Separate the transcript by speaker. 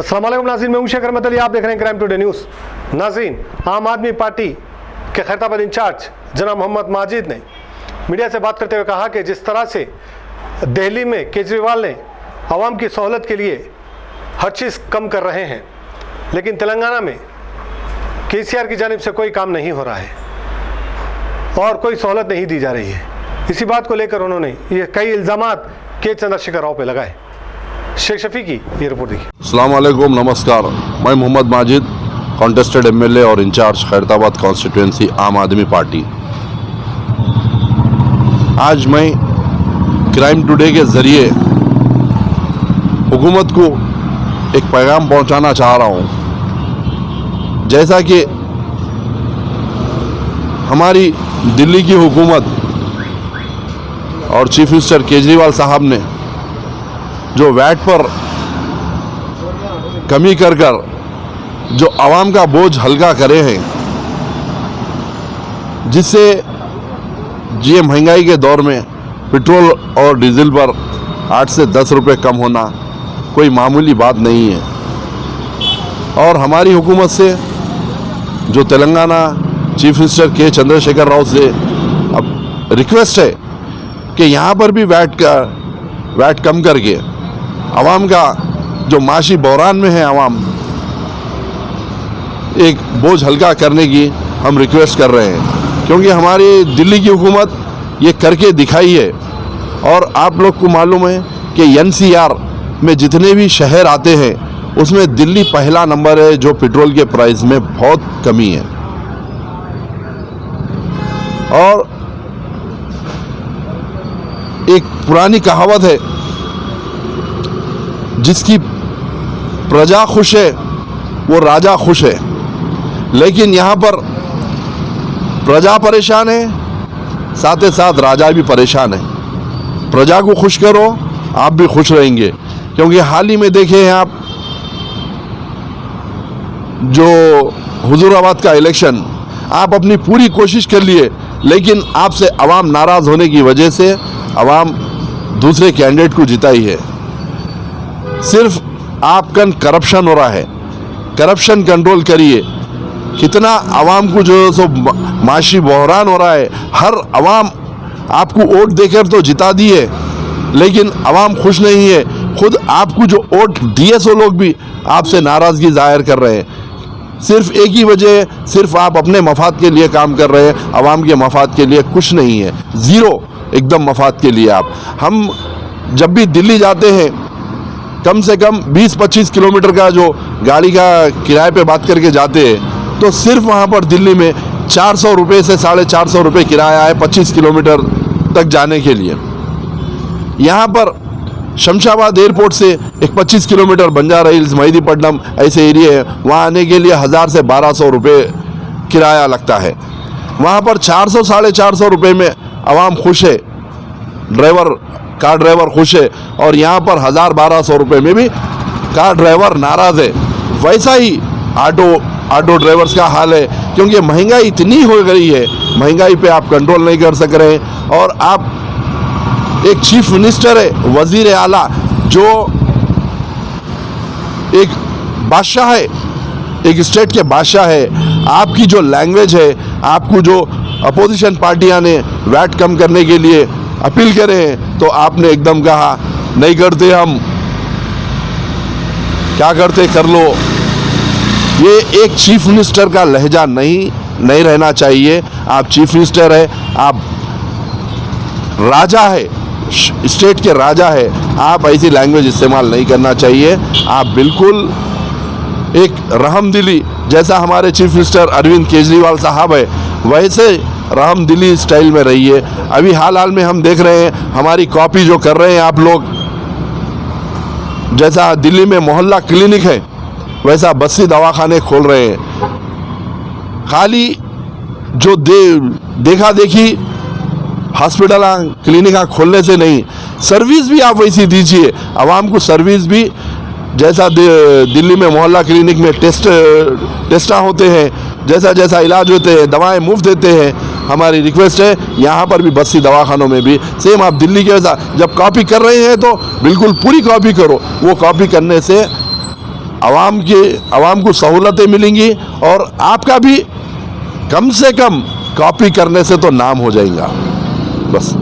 Speaker 1: अस्सलाम वालेकुम नाज़रीन, मैं हूं शेख अहमद अली, आप देख रहे हैं क्राइम टुडे न्यूज़। नाज़रीन, आम आदमी पार्टी के खैरताबाद इंचार्ज जनाब मोहम्मद माजिद ने मीडिया से बात करते हुए कहा कि जिस तरह से दिल्ली में केजरीवाल ने आवाम की सहूलत के लिए हर चीज़ कम कर रहे हैं, लेकिन तेलंगाना में केसीआर की जानिब से कोई काम नहीं हो रहा है और कोई सहूलत नहीं दी जा रही है। इसी बात को लेकर उन्होंने ये कई इल्ज़ामात के चंद्रशेखर राव पे लगाए। शेख शफी की ये रिपोर्ट देखिए।
Speaker 2: अस्सलाम वालेकुम, नमस्कार। मैं मोहम्मद माजिद, कॉन्टेस्टेड एमएलए और इंचार्ज खैरताबाद कॉन्स्टिट्यूंसी आम आदमी पार्टी। आज मैं क्राइम टुडे के ज़रिए हुकूमत को एक पैगाम पहुंचाना चाह रहा हूं। जैसा कि हमारी दिल्ली की हुकूमत और चीफ मिनिस्टर केजरीवाल साहब ने जो वैट पर कमी कर जो आवाम का बोझ हल्का करे हैं, जिससे ये महंगाई के दौर में पेट्रोल और डीजल पर 8 से 10 रुपए कम होना कोई मामूली बात नहीं है। और हमारी हुकूमत से जो तेलंगाना चीफ मिनिस्टर के चंद्रशेखर राव से अब रिक्वेस्ट है कि यहाँ पर भी वैट कम करके आवाम का जो माशी बहरान में है आवाम, एक बोझ हल्का करने की हम रिक्वेस्ट कर रहे हैं, क्योंकि हमारी दिल्ली की हुकूमत ये करके दिखाई है। और आप लोग को मालूम है कि एनसीआर में जितने भी शहर आते हैं उसमें दिल्ली पहला नंबर है, जो पेट्रोल के प्राइस में बहुत कमी है। और एक पुरानी कहावत है, जिसकी प्रजा खुश है वो राजा खुश है। लेकिन यहाँ पर प्रजा परेशान है, साथ ही साथ राजा भी परेशान है। प्रजा को खुश करो, आप भी खुश रहेंगे। क्योंकि हाल ही में देखे हैं आप, जो हुजूराबाद का इलेक्शन, आप अपनी पूरी कोशिश कर लिए, लेकिन आपसे आवाम नाराज़ होने की वजह से आवाम दूसरे कैंडिडेट को जिताई है। सिर्फ आपका करप्शन हो रहा है, करप्शन कंट्रोल करिए। कितना आवाम को जो सो माशी बहरान हो रहा है, हर आवाम आपको वोट देकर तो जिता दी है, लेकिन आवाम खुश नहीं है। खुद आपको जो वोट दिए सो लोग भी आपसे नाराज़गी जाहिर कर रहे हैं। सिर्फ एक ही वजह, सिर्फ आप अपने मफाद के लिए काम कर रहे हैं, आवाम के मफाद के लिए कुछ नहीं है, ज़ीरो एकदम मफाद के लिए आप। हम जब भी दिल्ली जाते हैं, कम से कम 20-25 किलोमीटर का जो गाड़ी का किराए पे बात करके जाते हैं, तो सिर्फ वहाँ पर दिल्ली में 400 रुपये से 450 रुपये किराया है 25 किलोमीटर तक जाने के लिए। यहाँ पर शमशाबाद एयरपोर्ट से एक 25 किलोमीटर बंजारा हिल्स, मेहदीपट्टनम ऐसे एरिया है, वहाँ आने के लिए 1000 से 1200 रुपये किराया लगता है। वहाँ पर 400-450 रुपये में आवाम खुश है, कार ड्राइवर खुश है, और यहाँ पर 1000-1200 रुपये में भी कार ड्राइवर नाराज़ है। वैसा ही ऑटो ड्राइवर्स का हाल है, क्योंकि महंगाई इतनी हो गई है, महंगाई पे आप कंट्रोल नहीं कर सक रहे हैं। और आप एक चीफ मिनिस्टर है, वजीर आला, जो एक बादशाह है, एक स्टेट के बादशाह है, आपकी जो लैंग्वेज है, आपको जो अपोजिशन पार्टियां ने वैट कम करने के लिए अपील करें, तो आपने एकदम कहा नहीं करते, हम क्या करते कर लो। ये एक चीफ मिनिस्टर का लहजा नहीं रहना चाहिए। आप चीफ मिनिस्टर है, आप राजा है, स्टेट के राजा है, आप ऐसी लैंग्वेज इस्तेमाल नहीं करना चाहिए। आप बिल्कुल एक रहमदिली, जैसा हमारे चीफ मिनिस्टर अरविंद केजरीवाल साहब है, वैसे रहमदिली स्टाइल में रहिए। अभी हाल में हम देख रहे हैं, हमारी कॉपी जो कर रहे हैं आप लोग, जैसा दिल्ली में मोहल्ला क्लिनिक है, वैसा बस्ती दवाखाने खोल रहे हैं। खाली जो देखा देखी हॉस्पिटल क्लिनिक खोलने से नहीं, सर्विस भी आप वैसी दीजिए। आवाम को सर्विस भी, जैसा दिल्ली में मोहल्ला क्लिनिक में टेस्ट होते हैं, जैसा इलाज होते हैं, दवाएं मुफ्त देते हैं, हमारी रिक्वेस्ट है यहाँ पर भी बस्ती दवाखानों में भी सेम आप दिल्ली के वैसा जब कॉपी कर रहे हैं तो बिल्कुल पूरी कॉपी करो। वो कॉपी करने से आवाम को सहूलतें मिलेंगी और आपका भी कम से कम कॉपी करने से तो नाम हो जाएगा बस।